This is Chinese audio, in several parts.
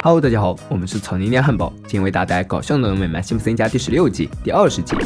Hello， 大家好，我们是草泥酿汉堡，今天为大家带来搞笑的美漫《辛普森家》第16季第20集。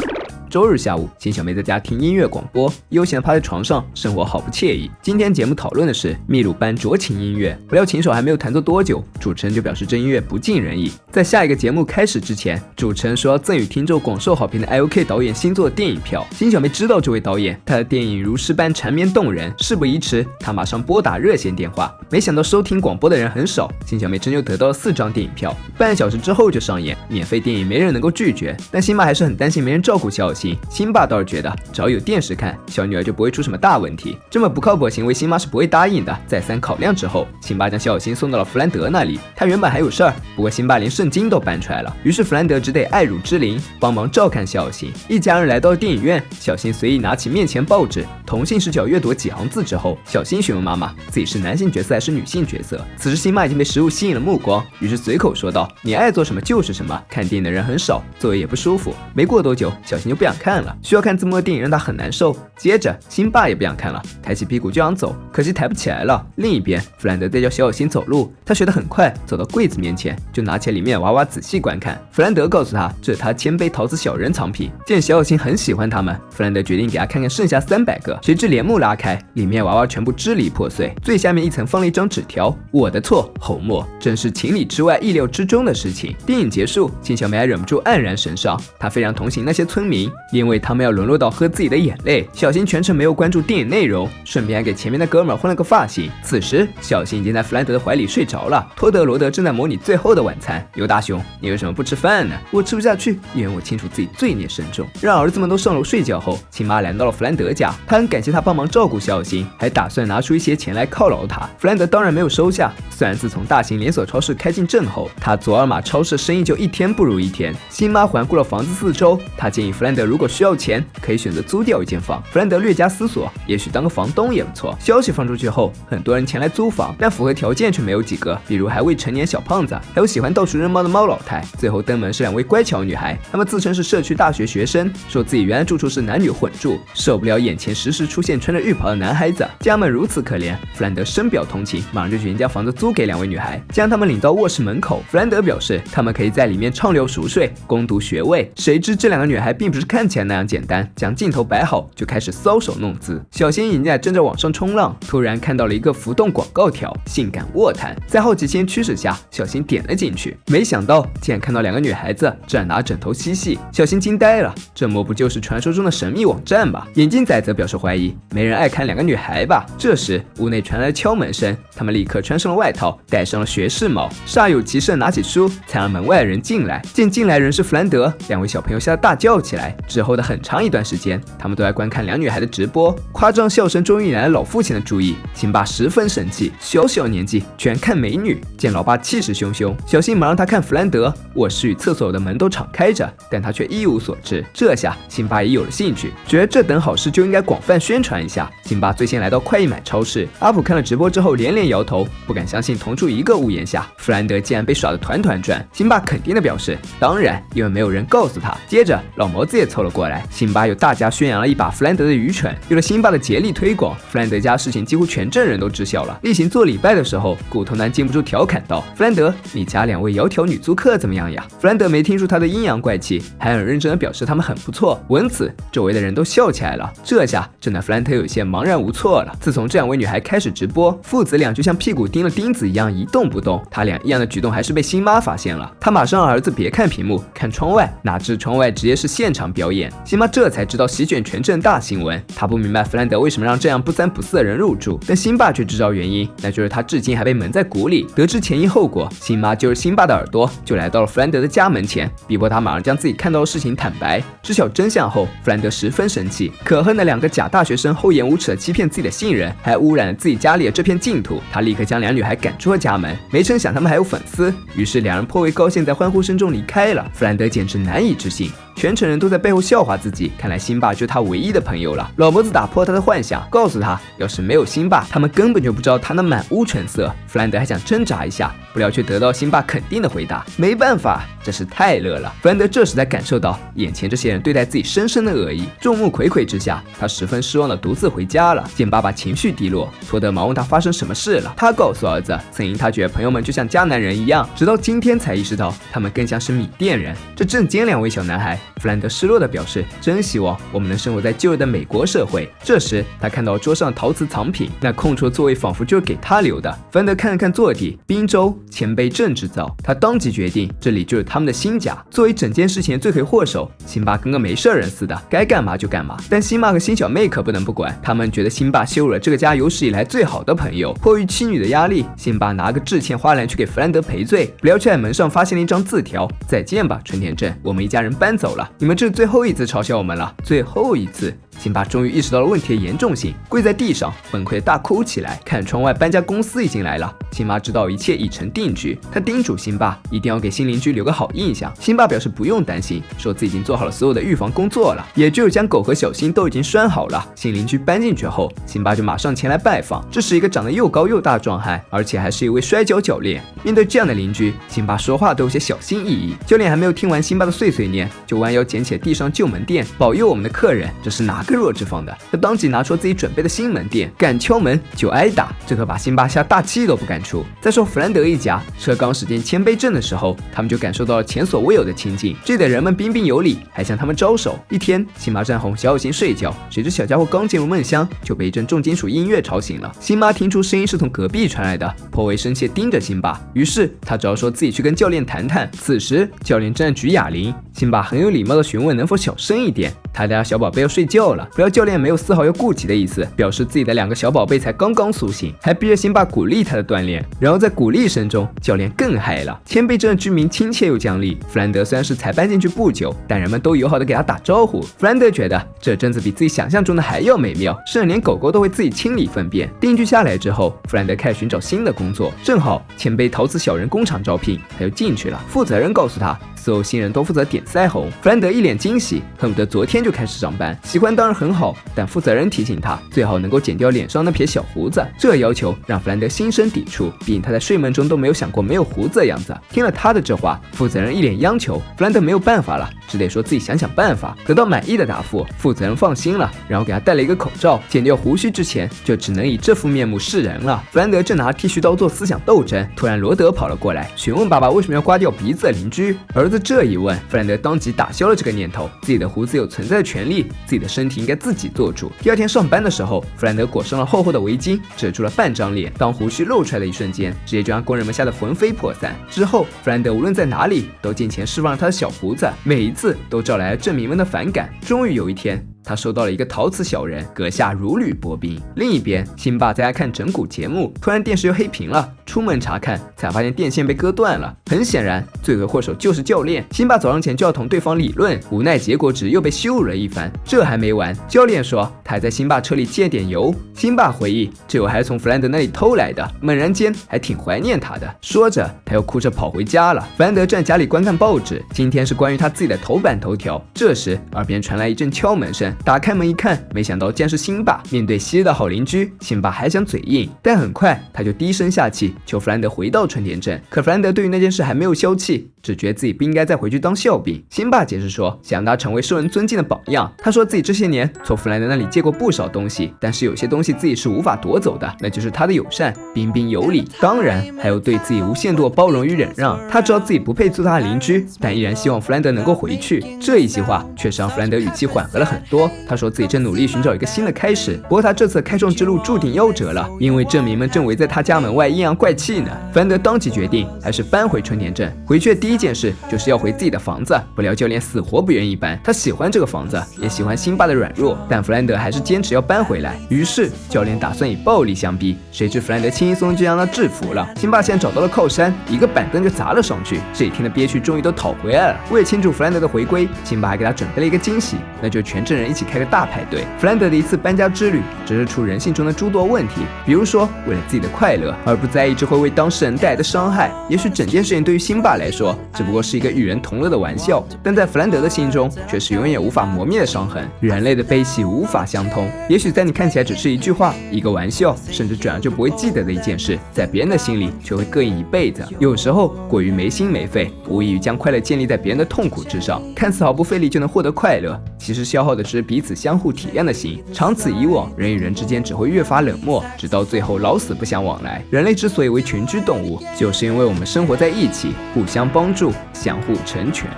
周日下午，新小妹在家听音乐广播，悠闲地趴在床上，生活好不惬意。今天节目讨论的是秘鲁班酌情音乐，不料琴手还没有弹奏多久，主持人就表示这音乐不尽人意。在下一个节目开始之前，主持人说要赠予听众广受好评的 IOK 导演新作的电影票。新小妹知道这位导演，他的电影如诗般缠绵动人，事不宜迟，她马上拨打热线电话。没想到收听广播的人很少，新小妹真就得到了4张电影票，半小时之后就上演，免费电影没人能够拒绝。但辛巴还是很担心没人照顾小新。辛巴倒是觉得只要有电视看，小女儿就不会出什么大问题。这么不靠谱的行为，辛巴是不会答应的。再三考量之后，辛巴将小新送到了弗兰德那里。他原本还有事儿，不过辛巴连圣经都搬出来了，于是弗兰德只得爱乳之灵帮忙照看小新。一家人来到了电影院，小新随意拿起面前报纸，同性视角阅读几行字之后，小新询问妈妈自己是男性角色还是女性角色。此时辛巴已经被食物吸引了目光，于是随口说道：“你爱做什么就是什么。”看电影的人很少，座位也不舒服。没过多久，小新就不想看了，需要看字幕的电影让他很难受。接着辛巴也不想看了，抬起屁股就想走，可惜抬不起来了。另一边，弗兰德在教小新走路，他学得很快，走到柜子面前就拿起里面的娃娃仔细观看。弗兰德告诉他这是他谦卑陶瓷小人藏品。见小新很喜欢他们，弗兰德决定给他看看剩下300个。谁知帘幕拉开，里面娃娃全部支离破碎，最下面一层放了一张纸条：“我的错，侯默，真是情理之外意料之中的事情。”电影结束，金小梅还忍不住黯然神伤，她非常同情那些村民，因为他们要沦落到喝自己的眼泪。小新全程没有关注电影内容，顺便还给前面的哥们儿换了个发型。此时小新已经在弗兰德的怀里睡着了，托德罗德正在模拟最后的晚餐。尤大雄，你为什么不吃饭呢？我吃不下去，因为我清楚自己罪孽深重。让儿子们都上楼睡觉后，亲妈来到了弗兰德家，他很感谢他帮忙照顾小新，还打算拿出一些钱来犒劳他。弗兰德当然没有收下，虽然自从大型连锁超市开进镇后，他佐尔玛超市生意就一天不如一天。新妈环顾了房子四周，他建议弗兰德如果需要钱，可以选择租掉一间房。弗兰德略加思索，也许当个房东也不错。消息放出去后，很多人前来租房，但符合条件却没有几个，比如还未成年小胖子，还有喜欢到处扔猫的猫老太。最后登门是2位乖巧女孩，她们自称是社区大学学生，说自己原来住处是男女混住，受不了眼前时时出现穿着浴袍的男孩子。家们如此可怜，弗兰德深表同情，马上就决定将房子租给2位女孩，将她们领到卧室门口。弗兰德表示她们可以在里面畅聊熟睡，攻读学位。谁知这2个女孩并不是看起来那样简单，将镜头摆好就开始搔首弄姿。小新已经正在网上冲浪，突然看到了一个浮动广告条，性感卧谈。在好奇心驱使下，小新点了进去，没想到竟然看到2个女孩子正在拿枕头嬉戏。小新惊呆了，这莫不就是传说中的神秘网站吧？眼镜仔则表示怀疑，没人爱看2个女孩吧？这时屋内传来了敲门声，他们立刻穿上了外套，戴上了学士帽，煞有其事地拿起书，才让门外的人进来。见进来人是弗兰德，2位小朋友吓得大叫起来。之后的很长一段时间，他们都在观看2女孩的直播，夸张笑声终于引来了老父亲的注意。辛巴十分生气，小年纪居然看美女。见老爸气势汹汹，小新忙让他看弗兰德。卧室与厕所的门都敞开着，但他却一无所知。这下辛巴也有了兴趣，觉得这等好事就应该广泛宣传一下。辛巴最先来到快意买超市，阿普看了直播之后连连摇头，不敢相信同住一个屋檐下，弗兰德竟然被耍得团团转。辛巴肯定地表示，当然，因为没有人告诉他。接着老毛子也凑了过来，辛巴又大加宣扬了一把弗兰德的愚蠢。有了辛巴的竭力推广，弗兰德家事情几乎全镇人都知晓了。例行做礼拜的时候，骨头男禁不住调侃道：“弗兰德，你家2位窈窕女租客怎么样呀？”弗兰德没听出他的阴阳怪气，还很认真地表示他们很不错。闻此，周围的人都笑起来了。这下真的弗兰德有些茫然无措了。自从这2位女孩开始直播，父子俩就像屁股钉了钉子一样一动不动。他俩异样的举动还是被新妈发现了，他马上让儿子别看屏幕，看窗外。哪知窗外直接是现场表演。新妈这才知道席卷全镇大新闻。他不明白弗兰德为什么让这样不三不四的人入住，但辛巴却知道原因，那就是他至今还被蒙在鼓里。得知前因后果，新妈揪着辛巴的耳朵就来到了弗兰德的家门前，逼迫他马上将自己看到的事情坦白。知晓真相后，弗兰德十分生气，可恨的2个假大学生厚颜无耻地欺骗自己的信任，还污染了自己家里的这片净土。他立刻将2女孩赶出了家门，没成想他们还有粉丝，于是2人颇为高兴，在欢呼声中离开了。弗兰德简直难以置信，全城人都在背后笑话自己，看来辛巴就是他唯一的朋友了。老谋子打破他的幻想，告诉他，要是没有辛巴，他们根本就不知道他那满屋橙色。弗兰德还想挣扎一下，不料却得到辛巴肯定的回答，没办法，真是太热了。弗兰德这时才感受到眼前这些人对待自己深深的恶意，众目睽睽之下，他十分失望的独自回家了。见爸爸情绪低落，托德忙问他发生什么事了。他告诉儿子，曾因他觉得朋友们就像迦南人一样，直到今天才意识到他们更像是米甸人。这震惊两位小男孩。弗兰德失落地表示，真希望我们能生活在旧日的美国社会。这时他看到桌上的陶瓷藏品，那空出的座位仿佛就是给他留的。弗兰德看了看座底，宾州前辈镇制造，他当即决定这里就是他们的新家。作为整件事情的罪魁祸首，辛巴跟个没事人似的，该干嘛就干嘛。但辛巴和辛小妹可不能不管，他们觉得辛巴羞辱了这个家有史以来最好的朋友。迫于妻女的压力，辛巴拿个致歉花篮去给弗兰德赔罪，不料却在门上发现了一张字条：再见吧，春田镇，我们一家人搬走了，你们这是最后一次嘲笑我们了，最后一次。辛巴终于意识到了问题的严重性，跪在地上崩溃地大哭起来。看窗外搬家公司已经来了，辛巴知道一切已成定局。他叮嘱辛巴一定要给新邻居留个好印象。辛巴表示不用担心，说自己已经做好了所有的预防工作了，也就是将狗和小新都已经拴好了。新邻居搬进去后，辛巴就马上前来拜访。这是一个长得又高又大的壮汉，而且还是一位摔跤教练。面对这样的邻居，辛巴说话都有些小心翼翼。教练还没有听完辛巴的碎碎念，就弯腰捡起了地上旧门垫，保佑我们的客人。这是哪个弱智放的？他当即拿出自己准备的新门垫，敢敲门就挨打，这可把辛巴吓大气都不敢出。再说弗兰德一家，车刚驶进千杯镇的时候，他们就感受到了前所未有的亲近。这里的人们彬彬有礼，还向他们招手。一天，辛巴正哄小小新睡觉，谁知小家伙刚进入梦乡，就被一阵重金属音乐吵醒了。辛巴听出声音是从隔壁传来的，颇为生气盯着辛巴，于是他只好说自己去跟教练谈谈。此时教练正在举哑铃，辛巴很有礼貌地询问能否小声一点，他家小宝贝要睡觉了。不料教练没有丝毫要顾及的意思，表示自己的2个小宝贝才刚刚苏醒，还逼着辛巴鼓励他的锻炼。然后在鼓励声中，教练更嗨了。千杯镇的居民亲切又讲理。弗兰德虽然是才搬进去不久，但人们都友好的给他打招呼。弗兰德觉得这镇子比自己想象中的还要美妙，甚至连狗狗都会自己清理粪便。定居下来之后，弗兰德开始寻找新的工作，正好千杯陶瓷小人工厂招聘，他就进去了。负责人告诉他，所有新人都负责点腮红。弗兰德一脸惊喜，恨不得昨天就开始上班。习惯当然很好，但负责人提醒他，最好能够剪掉脸上那撇小胡子。这要求让弗兰德心生抵触，毕竟他在睡梦中都没有想过没有胡子的样子。听了他的这话，负责人一脸央求，弗兰德没有办法了，只得说自己想想办法。得到满意的答复，负责人放心了，然后给他戴了一个口罩。剪掉胡须之前，就只能以这副面目示人了。弗兰德正拿剃须刀做思想斗争，突然罗德跑了过来，询问爸爸为什么要刮掉鼻子的邻居。儿子这一问，弗兰德当即打消了这个念头，自己的胡子有存在的权利，自己的身体应该自己做主。第二天上班的时候，弗兰德裹上了厚厚的围巾，遮住了半张脸。当胡须露出来的一瞬间，直接就让工人们吓得魂飞魄散。之后，弗兰德无论在哪里都尽情释放了他的小胡子，每一次都招来了镇民们的反感。终于有一天，他收到了一个陶瓷小人，阁下如履薄冰。另一边，辛巴在家看整蛊节目，突然电视又黑屏了，出门查看才发现电线被割断了。很显然，罪魁祸首就是教练。辛巴早上前就要同对方理论，无奈结果只又被羞辱了一番。这还没完，教练说他还在辛巴车里借点油。辛巴回忆，这油还是从弗兰德那里偷来的，猛然间还挺怀念他的。说着，他又哭着跑回家了。弗兰德正在家里观看报纸，今天是关于他自己的头版头条。这时，耳边传来一阵敲门声。打开门一看，没想到竟然是辛巴。面对昔日的好邻居，辛巴还想嘴硬，但很快他就低声下气求弗兰德回到春田镇。可弗兰德对于那件事还没有消气，只觉得自己不应该再回去当笑柄。辛巴解释说，想让他成为受人尊敬的榜样。他说自己这些年从弗兰德那里借过不少东西，但是有些东西自己是无法夺走的，那就是他的友善、彬彬有礼，当然还有对自己无限度的包容与忍让。他知道自己不配做他的邻居，但依然希望弗兰德能够回去。这一席话确实让弗兰德语气缓和了很多。他说自己正努力寻找一个新的开始，不过他这次开创之路注定夭折了，因为镇民们正围在他家门外阴阳怪气呢。弗兰德当即决定还是搬回春田镇。回去的第一件事就是要回自己的房子，不料教练死活不愿意搬。他喜欢这个房子，也喜欢辛巴的软弱，但弗兰德还是坚持要搬回来。于是教练打算以暴力相逼，谁知弗兰德轻轻松松就将他制服了。辛巴现在找到了靠山，一个板凳就砸了上去，这一天的憋屈终于都讨回来了。为了庆祝弗兰德的回归，辛巴还给他准备了一个惊喜，那就是全镇人一起开个大派对。弗兰德的一次搬家之旅折射出人性中的诸多问题，比如说为了自己的快乐而不在意一直会为当事人带来的伤害。也许整件事情对于辛巴来说只不过是一个与人同乐的玩笑，但在弗兰德的心中却是永远无法磨灭的伤痕。人类的悲喜无法相通，也许在你看起来只是一句话、一个玩笑，甚至转而就不会记得的一件事，在别人的心里却会膈应一辈子。有时候过于没心没肺，无异于将快乐建立在别人的痛苦之上，看似毫不费力就能获得快乐，其实消耗的只是彼此相互体谅的心。长此以往，人与人之间只会越发冷漠，直到最后老死不相往来。人类之所以为群居动物，就是因为我们生活在一起，互相帮助，相互成全。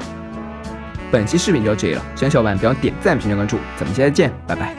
本期视频就到这里了，喜欢小伙伴别忘点赞、评论、关注，咱们下期见，拜拜。